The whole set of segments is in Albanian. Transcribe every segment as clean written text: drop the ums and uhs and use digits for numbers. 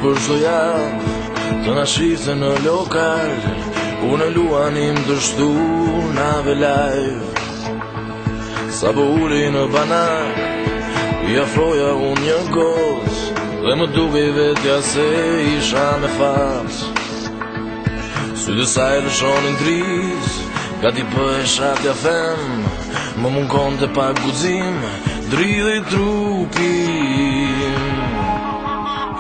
për çdo javë të na shifte në lokal. Unë luanim të shtu nave live. Sa po uli në banak, i afroja unë një goz, dhe më duke i vetja se isha me fat. Sy dhe saj lëshonin driz, gati për e shatja them, më mungon të pak guxim, dridhe i trupin.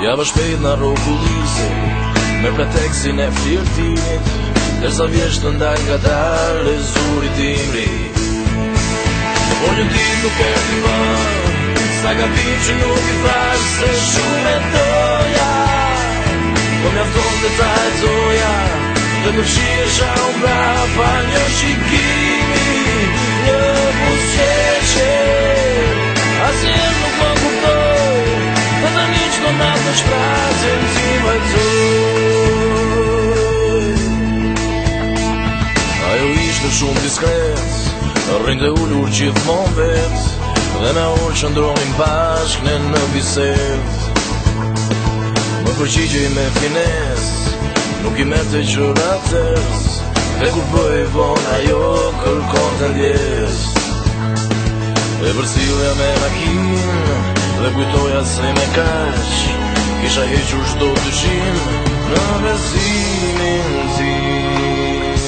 Java shpejt në rokullise, me preteksin e flirtimit, derisa vjesht të ndaj nga dalë e zurit imri. Po një dit nuk e ti më, sa gabim që nuk i thash se shumë e doja. Po mjafton dhe ta e zoja, dhe më fshirësha unë brapa një shikimi, një busqeqe. Asnjëherë nuk më kuptoj, dhe tani çdo natë të shtratin si vajzoj. Ajo ishte shumë diskret, rrinte ullur gjithmonë vet, dhe na unë qëndronim bashk në bised. Më përqigjej me fines, nuk i merte qëra tërës, dhe kur bëj von ajo kërkon të ndjes. E përsilja me makin, dhe kujtoja se me kaq kisha hequr çdo dyshim në besimin tim.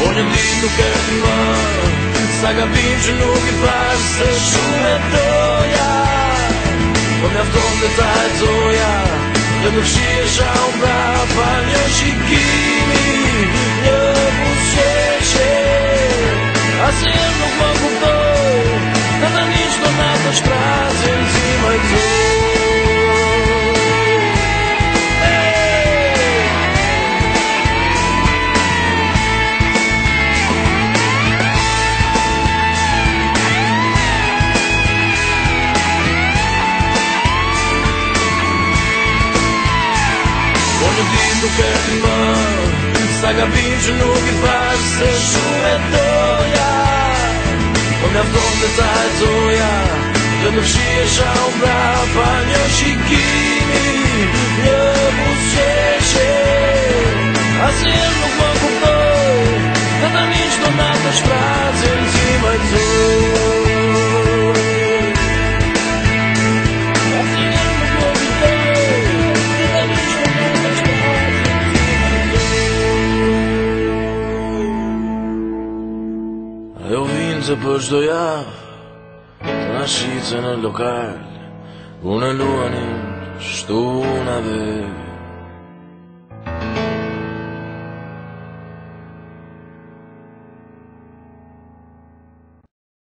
Po një dit nuk e ti më, sa gabim që nuk i thash se shumë e doja. Po mjafton dhe ta e zoja, dhe më fshirësha unë brapa një shikimi, një busqeqe. Asnjëherë nuk më kuptoj, dhe tani çdo natë të shtratin si vajzoj. Nuk e ti më, sa gabim që nuk i thash se shumë e doja. Po mjafton dhe ta e zoja, dhe më fshirësha unë brapa një shikimi, një busqeqe. Asnjëherë nuk më kuptoj, dhe tani çdo natë të shtratin si vajzoj. Ajo vinte për çdo javë, të na shite në lokal, unë luanim shtu nave.